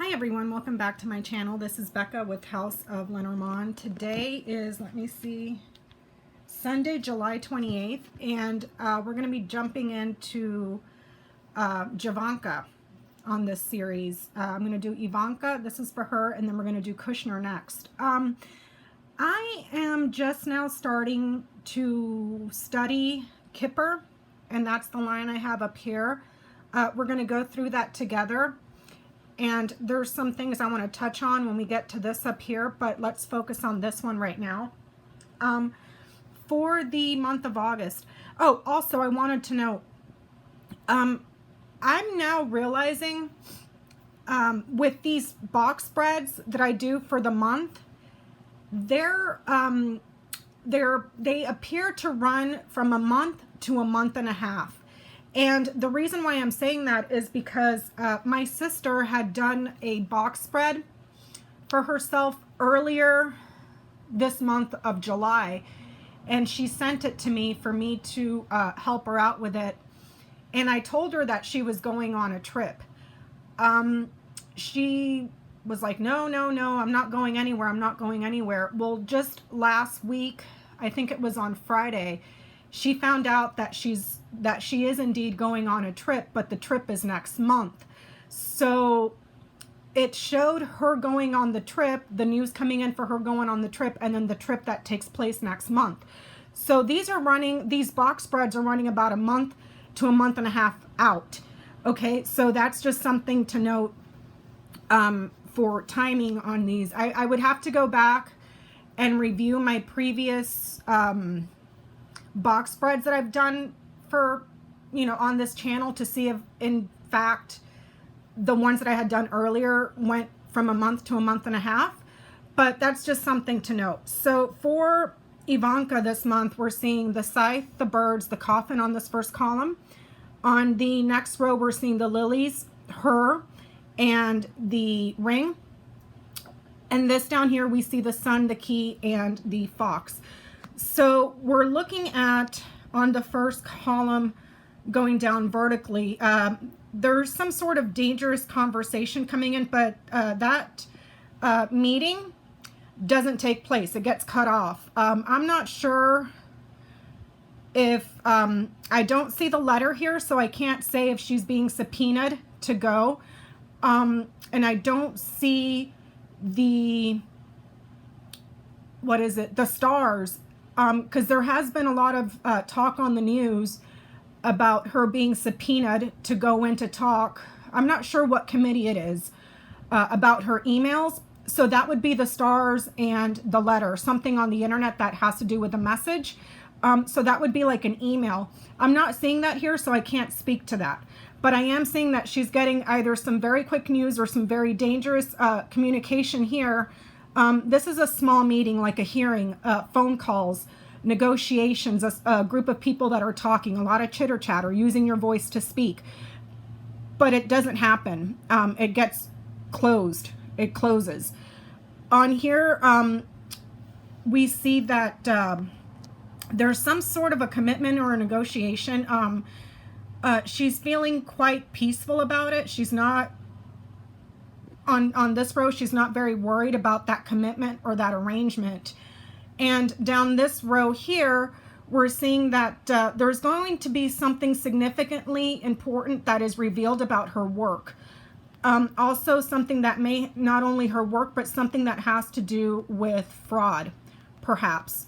Hi everyone, welcome back to my channel. This is Becca with House of Lenormand. Today is, Sunday, July 28th, and we're going to be jumping into JAVANKA on this series. I'm going to do Ivanka, this is for her, and then we're going to do Kushner next. I am just now starting to study Kippur, and that's the line I have up here. We're going to go through that together. And there's some things I want to touch on when we get to this up here, but let's focus on this one right now. For the month of August. Oh, also I wanted to know, I'm now realizing with these box spreads that I do for the month, they appear to run from a month to a month and a half. And the reason why I'm saying that is because my sister had done a box spread for herself earlier this month of July, and she sent it to me for me to help her out with it. And I told her that she was going on a trip. She was like, no, I'm not going anywhere. I'm not going anywhere. Well, just last week, I think it was on Friday, she found out that she is indeed going on a trip, but the trip is next month. So it showed her going on the trip, the news coming in for her going on the trip, and then the trip that takes place next month. So these box spreads are running about a month to a month and a half out. Okay, so that's just something to note for timing on these. I would have to go back and review my previous box spreads that I've done for, on this channel to see if in fact the ones that I had done earlier went from a month to a month and a half, but that's just something to note. So for Ivanka this month, we're seeing the scythe, the birds, the coffin on this first column. On the next row, we're seeing the lilies, her, and the ring. And this down here, we see the sun, the key, and the fox. So we're looking at, on the first column, going down vertically, there's some sort of dangerous conversation coming in, but that meeting doesn't take place. It gets cut off. I'm not sure if, I don't see the letter here, so I can't say if she's being subpoenaed to go. And I don't see the, the stars. Because there has been a lot of talk on the news about her being subpoenaed to go in to talk. I'm not sure what committee it is about her emails. So that would be the stars and the letter, something on the internet that has to do with a message. So that would be like an email. I'm not seeing that here, so I can't speak to that. But I am seeing that she's getting either some very quick news or some very dangerous communication here. This is a small meeting, like a hearing, phone calls, negotiations, a group of people that are talking, a lot of chitter chatter, using your voice to speak. But it doesn't happen. It gets closed. It closes. On here, we see that there's some sort of a commitment or a negotiation. She's feeling quite peaceful about it. She's not on this row, she's not very worried about that commitment or that arrangement. And down this row here, we're seeing that there's going to be something significantly important that is revealed about her work. Also something that may not only her work, but something that has to do with fraud, perhaps.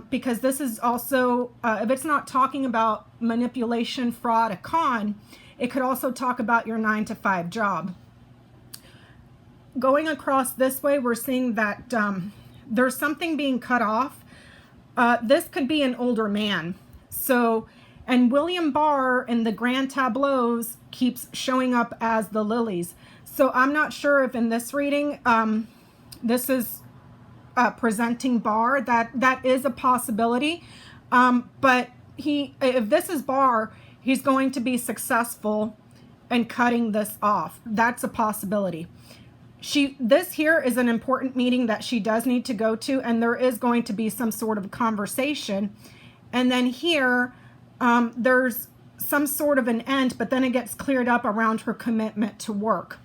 Because this is also, if it's not talking about manipulation, fraud, a con, it could also talk about your 9-to-5 job. Going across this way, we're seeing that there's something being cut off. This could be an older man. So, and William Barr in the grand tableaus keeps showing up as the lilies. So I'm not sure if in this reading, this is presenting Barr. That is a possibility. But if this is Barr, he's going to be successful in cutting this off. That's a possibility. This here is an important meeting that she does need to go to, and there is going to be some sort of conversation. And then here, there's some sort of an end, but then it gets cleared up around her commitment to work.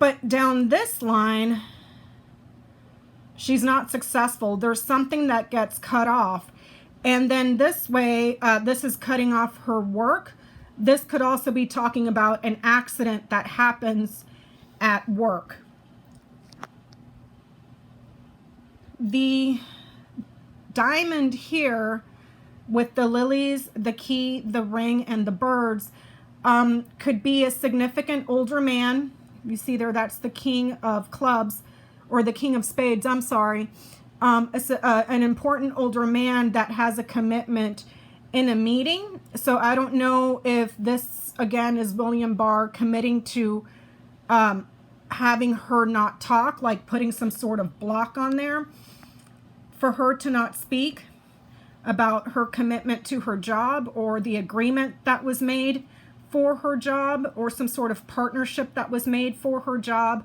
But down this line, she's not successful. There's something that gets cut off. And then this way, this is cutting off her work. This could also be talking about an accident that happens at work. The diamond here with the lilies, the key, the ring, and the birds could be a significant older man. You see there, that's the king of clubs, or the king of spades, I'm sorry. An important older man that has a commitment in a meeting. So I don't know if this, again, is William Barr committing to having her not talk, like putting some sort of block on there for her to not speak about her commitment to her job, or the agreement that was made for her job, or some sort of partnership that was made for her job.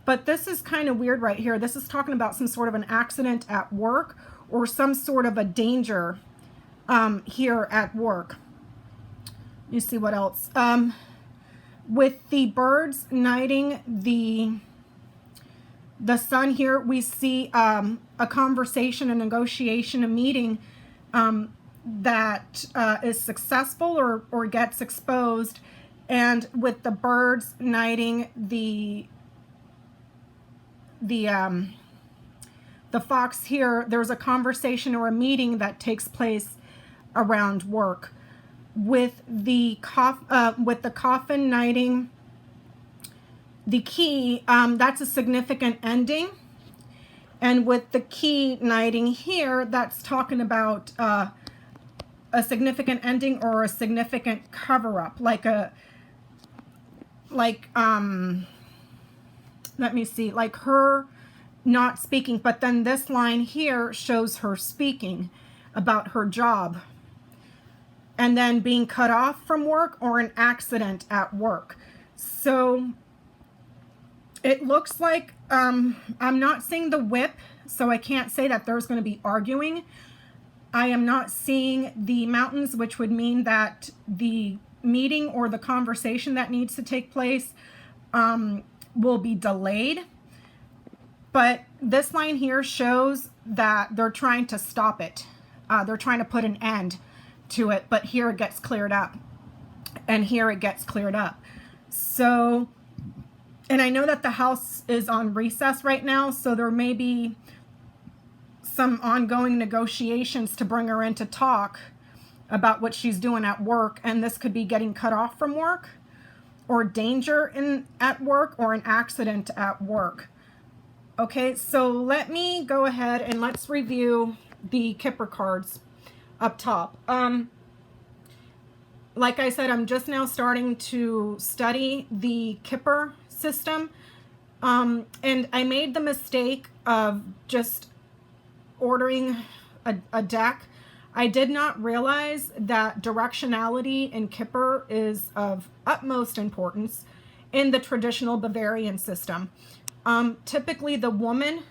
But this is kind of weird right here. This is talking about some sort of an accident at work, or some sort of a danger here at work. You see what else? With the birds knighting the sun here, we see a conversation, a negotiation, a meeting that is successful or gets exposed. And with the birds knighting the fox here, there's a conversation or a meeting that takes place around work. With the coffin knighting the key, that's a significant ending. And with the key knighting here, that's talking about a significant ending or a significant cover-up, let me see, like her not speaking, but then this line here shows her speaking about her job, and then being cut off from work or an accident at work. So it looks like, I'm not seeing the whip, so I can't say that there's going to be arguing. I am not seeing the mountains, which would mean that the meeting or the conversation that needs to take place will be delayed. But this line here shows that they're trying to stop it. They're trying to put an end to it, but here it gets cleared up, and here it gets cleared up. So, and I know that the house is on recess right now, so there may be some ongoing negotiations to bring her in to talk about what she's doing at work, and this could be getting cut off from work, or danger at work, or an accident at work. Okay, so let me go ahead and let's review the Kippur cards up top. Like I said, I'm just now starting to study the Kippur system, and I made the mistake of just ordering a deck. I did not realize that directionality in Kippur is of utmost importance in the traditional Bavarian system. Typically the woman,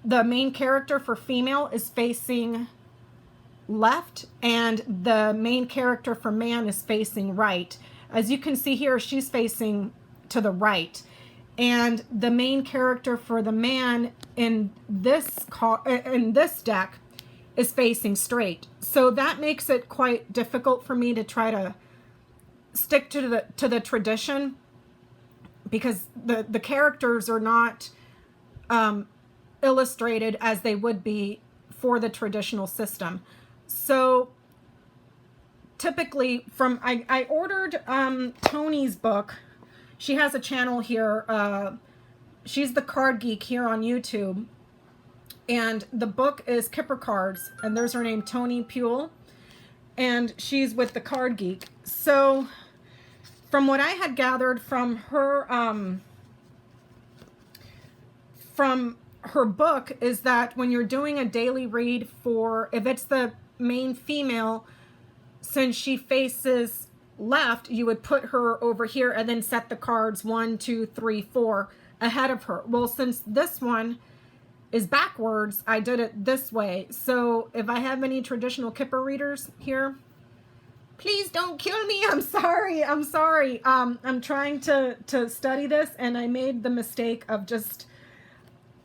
the main character for female, is facing left, and the main character for man is facing right. As you can see here, she's facing to the right, and the main character for the man in this deck is facing straight. So that makes it quite difficult for me to try to stick to the tradition, because the characters are not illustrated as they would be for the traditional system. So typically I ordered Tony's book. She has a channel here. She's the Card Geek here on YouTube. And the book is Kippur Cards. And there's her name, Tony Puel. And she's with the Card Geek. So from what I had gathered from her book, is that when you're doing a daily read for, if it's the main female, since she faces left, you would put her over here and then set the cards 1, 2, 3, 4 ahead of her. Well, since this one is backwards, I did it this way. So if I have any traditional Kippur readers here, Please don't kill me. I'm sorry. I'm sorry. I'm trying to study this, and I made the mistake of just,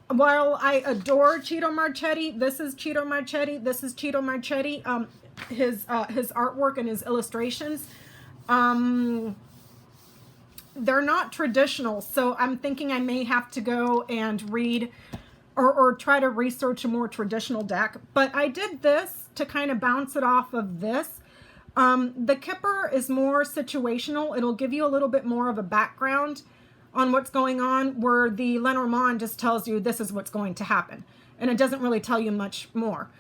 while I adore Cito Marchetti, this is Cito Marchetti, this is Cito Marchetti, his artwork and his illustrations, they're not traditional, so I'm thinking I may have to go and read or try to research a more traditional deck. But I did this to kind of bounce it off of this. The Kippur is more situational. It'll give you a little bit more of a background on what's going on, where the Lenormand just tells you this is what's going to happen, and it doesn't really tell you much more.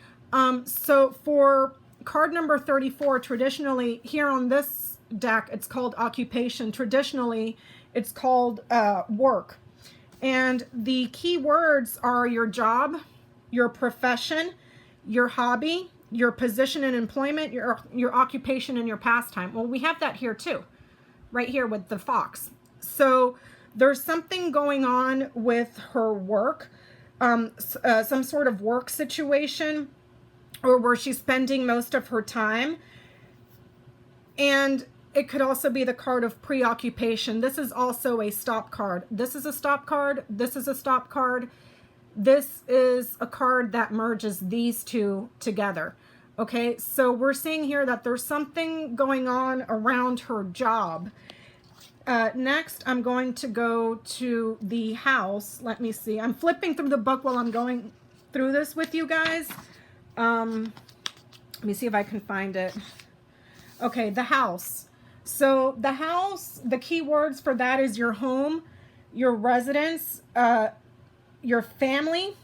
So for card number 34, traditionally here on this deck, it's called occupation. Traditionally, it's called work. And the key words are your job, your profession, your hobby, your position in employment, your occupation, and your pastime. Well, we have that here too, right here with the fox. So there's something going on with her work, some sort of work situation, or where she's spending most of her time. And it could also be the card of preoccupation. This is also a stop card. This is a stop card. This is a stop card. This is a card that merges these two together. Okay, so we're seeing here that there's something going on around her job. Next, I'm going to go to the house. Let me see. I'm flipping through the book while I'm going through this with you guys. Let me see if I can find it. Okay, the house. So the house, the key words for that is your home, your residence, your family.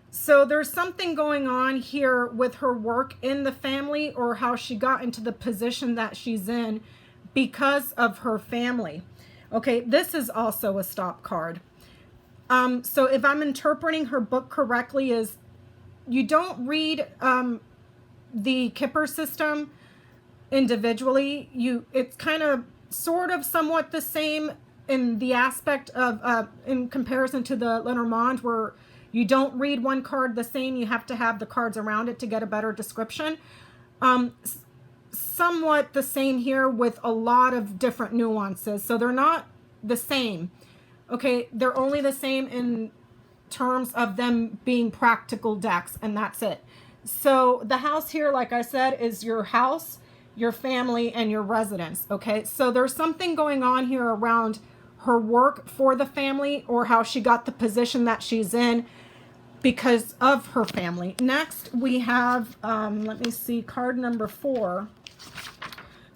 So there's something going on here with her work in the family, or how she got into the position that she's in because of her family. Okay, this is also a stop card. So if I'm interpreting her book correctly, is you don't read the Kippur system individually. It's kind of sort of somewhat the same in the aspect of in comparison to the Lenormand, where you don't read one card the same, you have to have the cards around it to get a better description. Somewhat the same here, with a lot of different nuances. So they're not the same. Okay, they're only the same in terms of them being practical decks, and that's it. So the house here, like I said, is your house, your family, and your residence. Okay, so there's something going on here around her work for the family, or how she got the position that she's in because of her family. Next, we have, let me see, card number 4,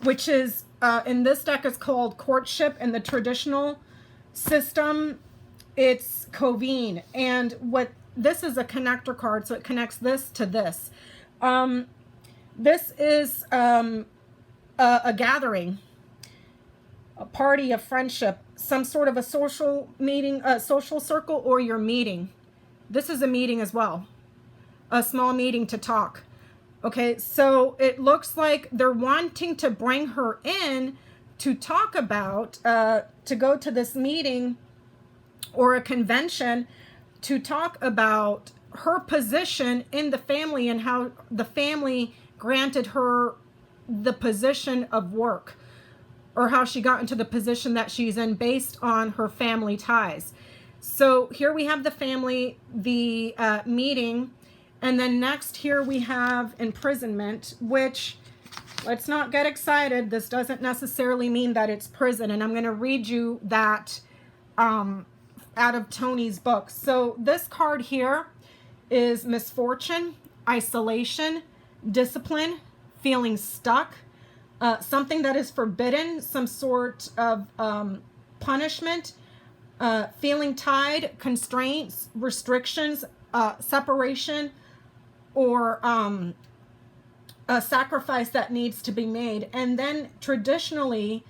which is, in this deck, is called Courtship. In the traditional system, it's Coveen. And what this is a connector card, so it connects this to this. This is a gathering, a party, a friendship, some sort of a social meeting, a social circle, or your meeting. This is a meeting as well, a small meeting to talk. Okay, so it looks like they're wanting to bring her in to talk about, to go to this meeting or a convention to talk about her position in the family, and how the family granted her the position of work, or how she got into the position that she's in based on her family ties. So here we have the family, the meeting, and then next here we have imprisonment, which, let's not get excited. This doesn't necessarily mean that it's prison, and I'm going to read you that out of Tony's book. So this card here is misfortune, isolation, discipline, feeling stuck, something that is forbidden, some sort of punishment, feeling tied, constraints, restrictions, separation, or a sacrifice that needs to be made. And then traditionally,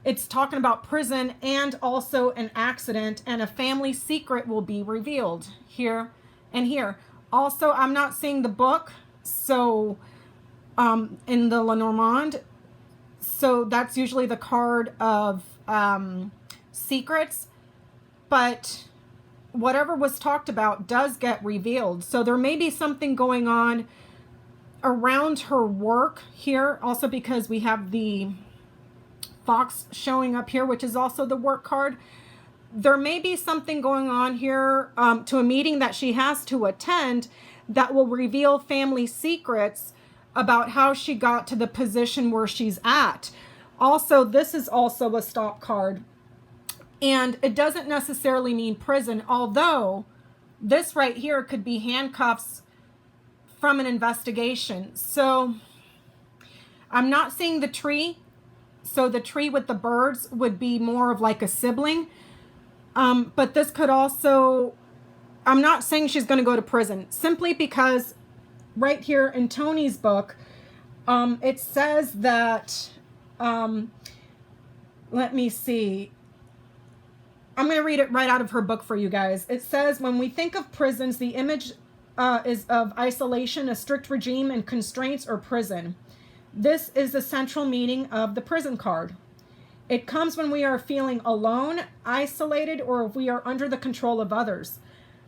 it's talking about prison and also an accident, and a family secret will be revealed here and here. Also, I'm not seeing the book, so in the Lenormand, so that's usually the card of secrets, but whatever was talked about does get revealed. So there may be something going on around her work here, also because we have the fox showing up here, which is also the work card. There may be something going on here to a meeting that she has to attend that will reveal family secrets about how she got to the position where she's at. Also, this is also a stop card, and it doesn't necessarily mean prison, although this right here could be handcuffs from an investigation. So I'm not seeing the tree. So the tree with the birds would be more of like a sibling. But this could also, I'm not saying she's going to go to prison, simply because right here in Tony's book, it says that, let me see. I'm going to read it right out of her book for you guys. It says, when we think of prisons, the image is of isolation, a strict regime, and constraints, or prison. This is the central meaning of the prison card. It comes when we are feeling alone, isolated, or if we are under the control of others.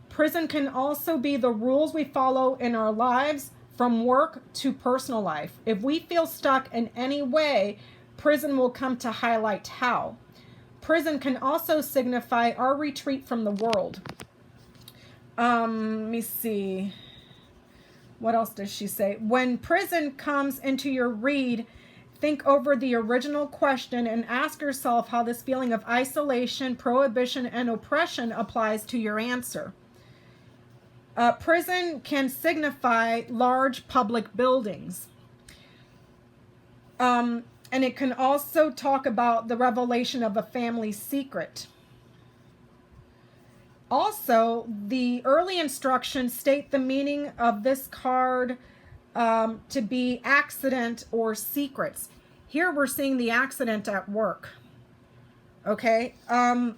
Prison can also be the rules we follow in our lives, from work to personal life. If we feel stuck in any way, prison will come to highlight how. Prison can also signify our retreat from the world. Let me see. What else does she say? When prison comes into your read, think over the original question and ask yourself how this feeling of isolation, prohibition, and oppression applies to your answer. Prison can signify large public buildings. And it can also talk about the revelation of a family secret. Also, the early instructions state the meaning of this card to be accident or secrets. Here we're seeing the accident at work. Okay. I'm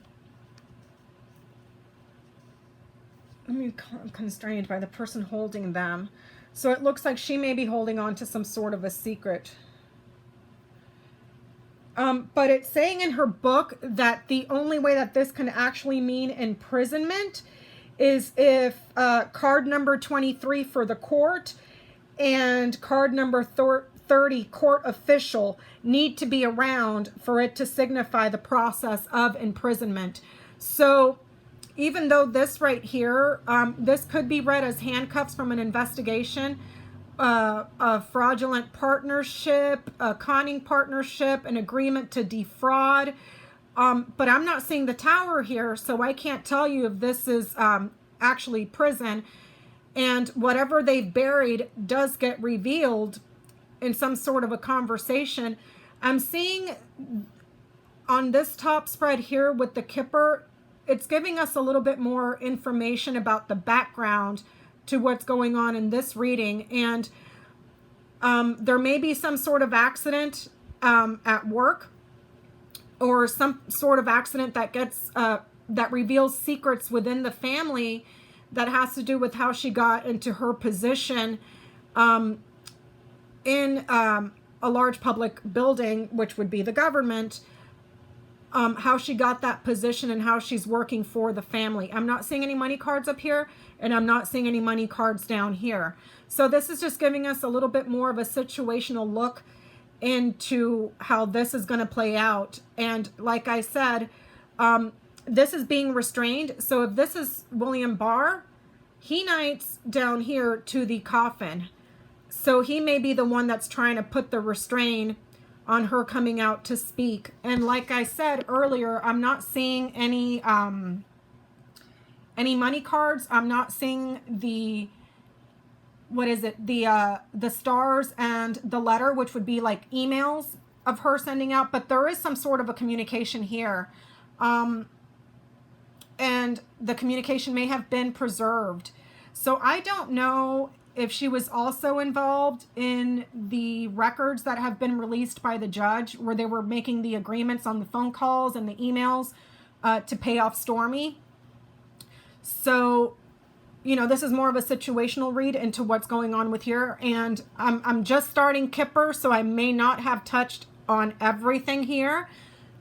constrained by the person holding them. So it looks like she may be holding on to some sort of a secret. But it's saying in her book that the only way that this can actually mean imprisonment is if card number 23 for the court and card number 30, court official, need to be around for it to signify the process of imprisonment. So even though this right here, this could be read as handcuffs from an investigation, a fraudulent partnership, a conning partnership, an agreement to defraud. But I'm not seeing the tower here, so I can't tell you if this is actually prison. And whatever they've buried does get revealed in some sort of a conversation. I'm seeing on this top spread here with the Kippur, it's giving us a little bit more information about the background to what's going on in this reading. And there may be some sort of accident at work, or some sort of accident that gets that reveals secrets within the family that has to do with how she got into her position in a large public building, which would be the government, how she got that position and how she's working for the family. I'm not seeing any money cards up here, and I'm not seeing any money cards down here. So this is just giving us a little bit more of a situational look into how this is going to play out. And like I said, this is being restrained. So if this is William Barr, he knights down here to the coffin. So he may be the one that's trying to put the restraint on her coming out to speak. And like I said earlier, I'm not seeing any money cards. I'm not seeing the, what is it? The stars and the letter, which would be like emails of her sending out, but there is some sort of a communication here. And the communication may have been preserved. So I don't know if she was also involved in the records that have been released by the judge, where they were making the agreements on the phone calls and the emails to pay off Stormy. So, you know, this is more of a situational read into what's going on with here. And I'm just starting Kippur, so I may not have touched on everything here.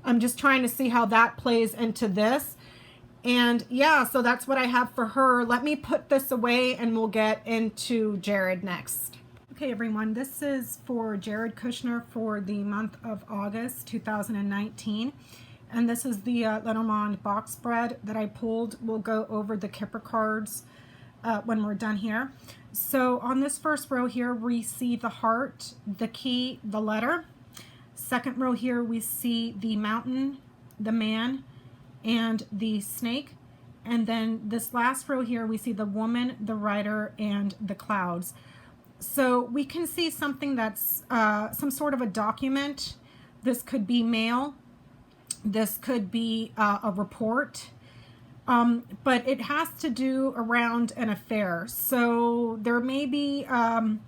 I'm just trying to see how that plays into this. And yeah, so that's what I have for her. Let me put this away and we'll get into Jared next. Okay, everyone, this is for Jared Kushner for the month of August 2019. And this is the Lenormand box spread that I pulled. We'll go over the Kippur cards when we're done here. So on this first row here, we see the heart, the key, the letter. Second row here, we see the mountain, the man, and the snake. And then this last row here, we see the woman, the rider, and the clouds. So we can see something that's some sort of a document. This could be mail. This could be a report. But it has to do around an affair. So there may be some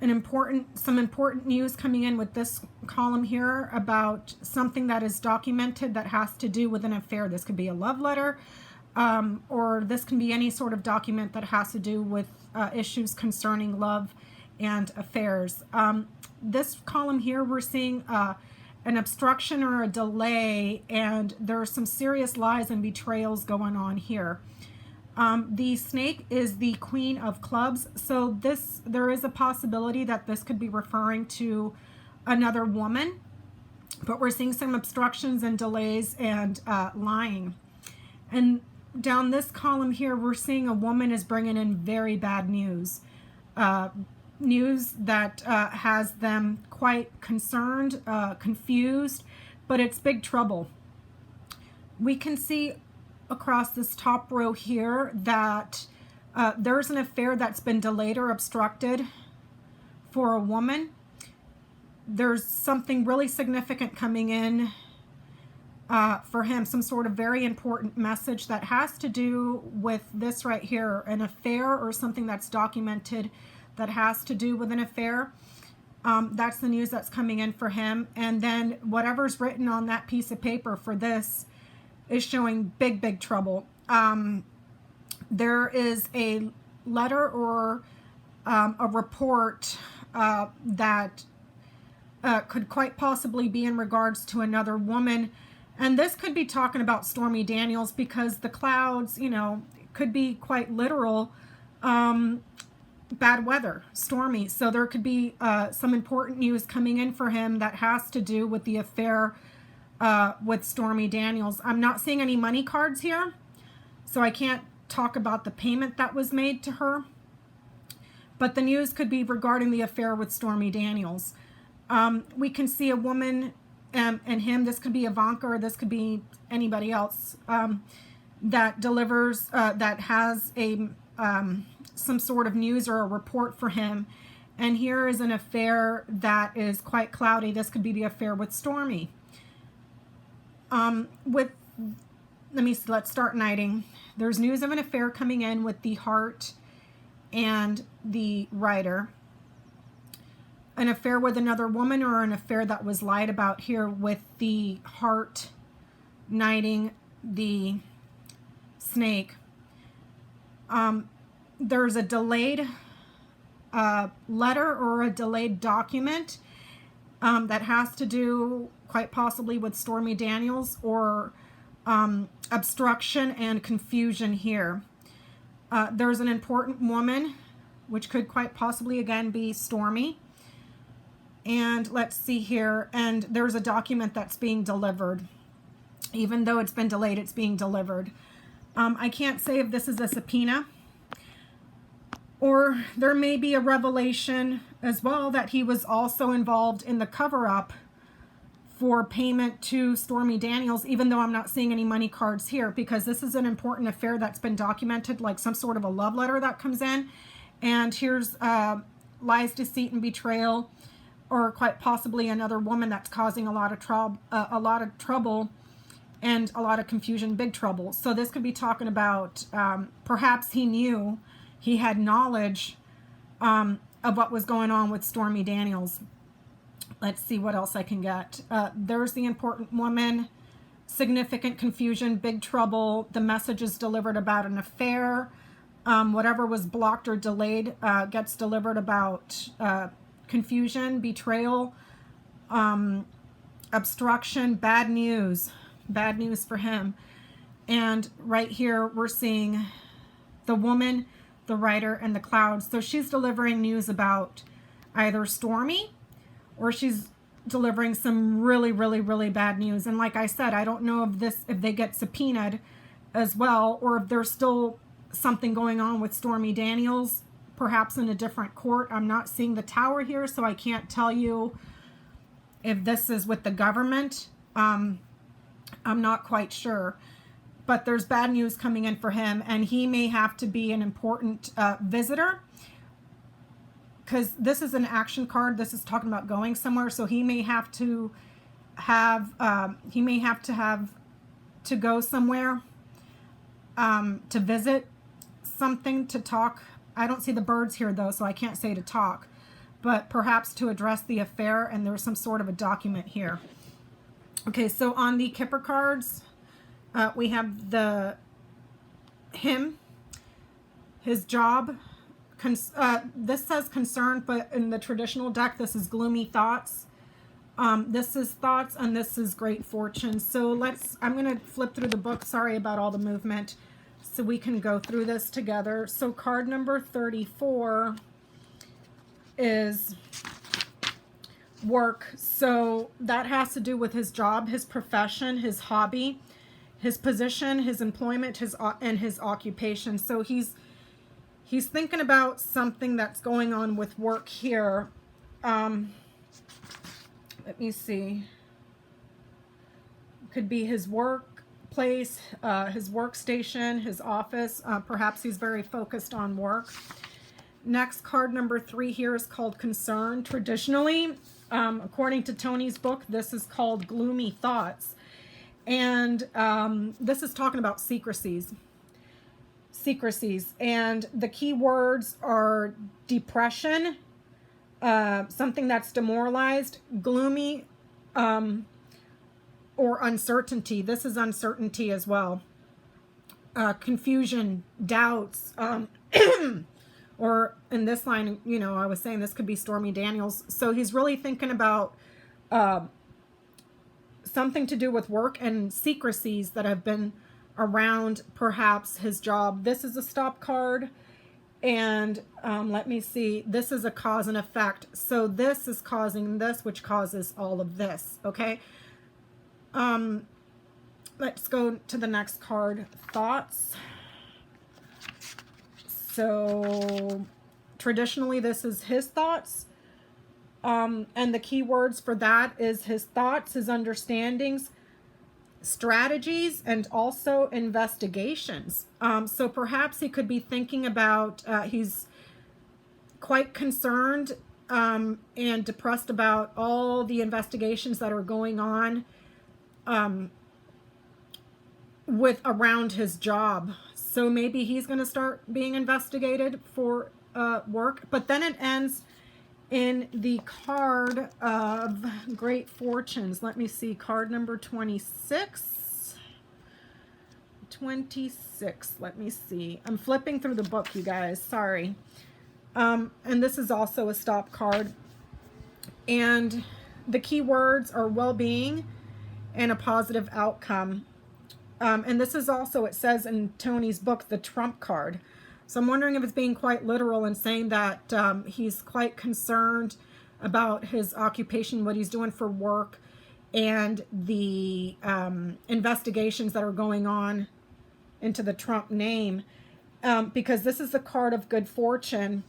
important news coming in with this column here about something that is documented that has to do with an affair. This could be a love letter, or this can be any sort of document that has to do with issues concerning love and affairs. This column here, we're seeing an obstruction or a delay, and there are some serious lies and betrayals going on here. The snake is the queen of clubs, so there is a possibility that this could be referring to another woman, but we're seeing some obstructions and delays and lying. And down this column here, we're seeing a woman is bringing in very bad news. News that has them quite concerned, confused, but it's big trouble. We can see across this top row here that there's an affair that's been delayed or obstructed for a woman. There's something really significant coming in for him, some sort of very important message that has to do with this right here, an affair or something that's documented that has to do with an affair. That's the news that's coming in for him. And then whatever's written on that piece of paper for this is showing big trouble. There is a letter or a report that could quite possibly be in regards to another woman. And this could be talking about Stormy Daniels, because the clouds, you know, could be quite literal. Bad weather, stormy. So there could be some important news coming in for him that has to do with the affair with Stormy Daniels. I'm not seeing any money cards here, so I can't talk about the payment that was made to her. But the news could be regarding the affair with Stormy Daniels. We can see a woman and him. This could be JAVANKA, or this could be anybody else that delivers, that has a some sort of news or a report for him. And here is an affair that is quite cloudy. This could be the affair with Stormy. Let's start knighting. There's news of an affair coming in with the heart and the rider. An affair with another woman, or an affair that was lied about here with the heart knighting the snake. There's a delayed letter or a delayed document that has to do quite possibly with Stormy Daniels, or obstruction and confusion here. There's an important woman, which could quite possibly again be Stormy. And let's see here, and there's a document that's being delivered. Even though it's been delayed, it's being delivered. I can't say if this is a subpoena, or there may be a revelation as well that he was also involved in the cover-up for payment to Stormy Daniels, even though I'm not seeing any money cards here, because this is an important affair that's been documented, like some sort of a love letter that comes in. And here's lies, deceit, and betrayal, or quite possibly another woman that's causing a lot of trouble and a lot of confusion, big trouble. So this could be talking about perhaps he had knowledge of what was going on with Stormy Daniels. Let's see what else I can get. There's the important woman, significant confusion, big trouble. The message is delivered about an affair. Whatever was blocked or delayed gets delivered about confusion, betrayal, obstruction, bad news for him. And right here we're seeing the woman, the rider, and the clouds. So she's delivering news about either stormy or she's delivering some really, really, really bad news. And like I said, I don't know if they get subpoenaed as well, or if there's still something going on with Stormy Daniels, perhaps in a different court. I'm not seeing the tower here, so I can't tell you if this is with the government. I'm not quite sure. But there's bad news coming in for him, and he may have to be an important visitor, because this is an action card. This is talking about going somewhere, so he may have to to go somewhere to visit something, to talk. I don't see the birds here though, so I can't say to talk, but perhaps to address the affair, and there's some sort of a document here. Okay, so on the Kipper cards, we have him, his job. This says concerned, but in the traditional deck, this is gloomy thoughts. This is thoughts, and this is great fortune. So I'm going to flip through the book. Sorry about all the movement, so we can go through this together. So card number 34 is work. So that has to do with his job, his profession, his hobby, his position, his employment, and his occupation. So he's thinking about something that's going on with work here. Let me see. Could be his workplace, his workstation, his office. Perhaps he's very focused on work. Next, card number 3 here is called concern. Traditionally, according to Tony's book, this is called gloomy thoughts. And this is talking about secrecies. And the key words are depression, something that's demoralized, gloomy, or uncertainty. This is uncertainty as well. Confusion, doubts, or in this line, I was saying this could be Stormy Daniels. So he's really thinking about something to do with work and secrecies that have been around perhaps his job. This is a stop card, and let me see, this is a cause and effect. So this is causing this, which causes all of this. Okay, let's go to the next card, thoughts. So traditionally this is his thoughts, and the key words for that is his thoughts, his understandings, strategies, and also investigations. So perhaps he could be thinking about, he's quite concerned and depressed about all the investigations that are going on around his job. So maybe he's going to start being investigated for work. But then it ends in the card of great fortunes. Let me see, card number 26. 26, let me see. I'm flipping through the book, you guys, sorry. And this is also a stop card. And the key words are well-being and a positive outcome. And this is also, it says in Tony's book, the trump card. So I'm wondering if it's being quite literal and saying that he's quite concerned about his occupation, what he's doing for work, and the investigations that are going on into the Trump name, because this is the card of good fortune.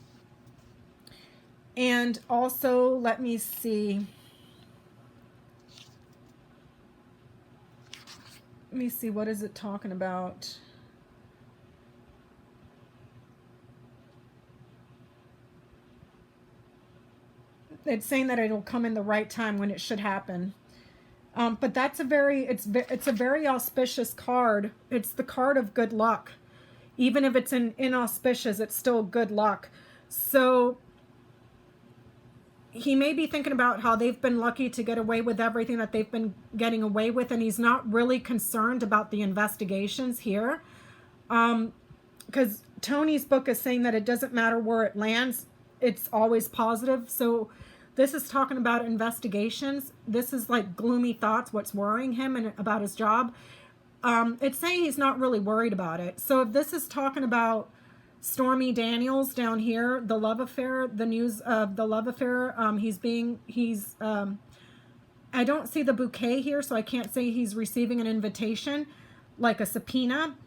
And also, let me see. Let me see, what is it talking about? It's saying that it'll come in the right time when it should happen. But that's it's a very auspicious card. It's the card of good luck. Even if it's inauspicious, it's still good luck. So he may be thinking about how they've been lucky to get away with everything that they've been getting away with, and he's not really concerned about the investigations here. Because Tony's book is saying that it doesn't matter where it lands, it's always positive. So this is talking about investigations. This is like gloomy thoughts, what's worrying him and about his job. It's saying he's not really worried about it. So if this is talking about Stormy Daniels down here, the love affair, the news of the love affair. I don't see the bouquet here, so I can't say he's receiving an invitation, like a subpoena.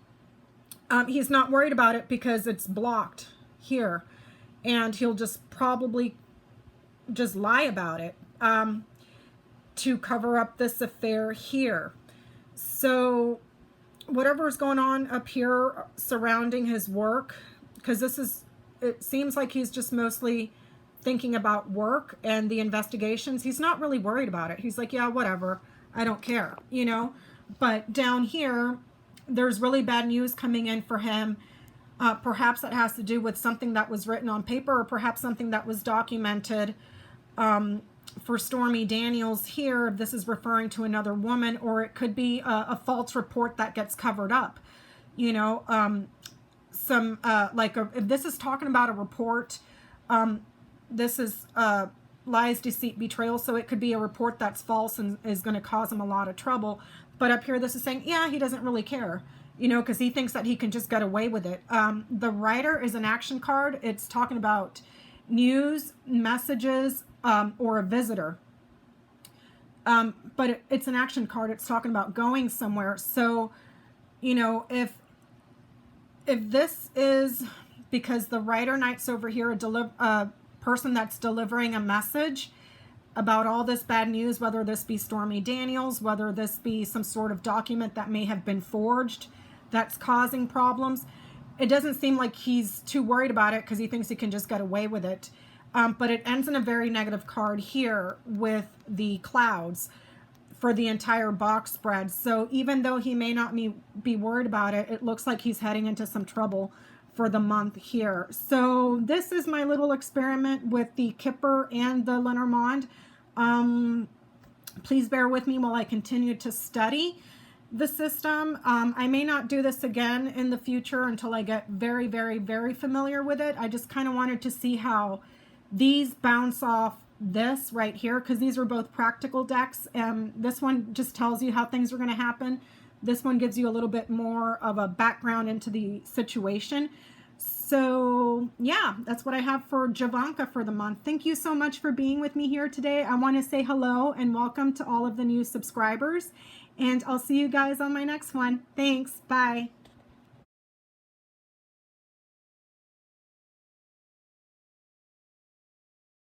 He's not worried about it because it's blocked here, and he'll just probably just lie about it to cover up this affair here. So whatever's going on up here surrounding his work, because it seems like he's just mostly thinking about work and the investigations. He's not really worried about it. He's like, yeah, whatever, I don't care, you know. But down here, there's really bad news coming in for him. Perhaps that has to do with something that was written on paper, or perhaps something that was documented. For Stormy Daniels here, this is referring to another woman, or it could be a false report that gets covered up. You know, if this is talking about a report, this is lies, deceit, betrayal. So it could be a report that's false and is going to cause him a lot of trouble. But up here, this is saying, yeah, he doesn't really care, you know, because he thinks that he can just get away with it. The writer is an action card. It's talking about news, messages, or a visitor. But it's an action card. It's talking about going somewhere. So, you know, if this is because the writer knight's over here, a person that's delivering a message about all this bad news, whether this be Stormy Daniels, whether this be some sort of document that may have been forged that's causing problems. It doesn't seem like he's too worried about it because he thinks he can just get away with it. But it ends in a very negative card here with the clouds for the entire box spread. So even though he may not be worried about it, it looks like he's heading into some trouble for the month here. So this is my little experiment with the Kippur and the Lenormand. Please bear with me while I continue to study the system. I may not do this again in the future until I get very, very, very familiar with it. I just kind of wanted to see how these bounce off this right here, because these are both practical decks. This one just tells you how things are going to happen. This one gives you a little bit more of a background into the situation. So yeah, that's what I have for Javanka for the month. Thank you so much for being with me here today. I want to say hello and welcome to all of the new subscribers, and I'll see you guys on my next one. Thanks. Bye.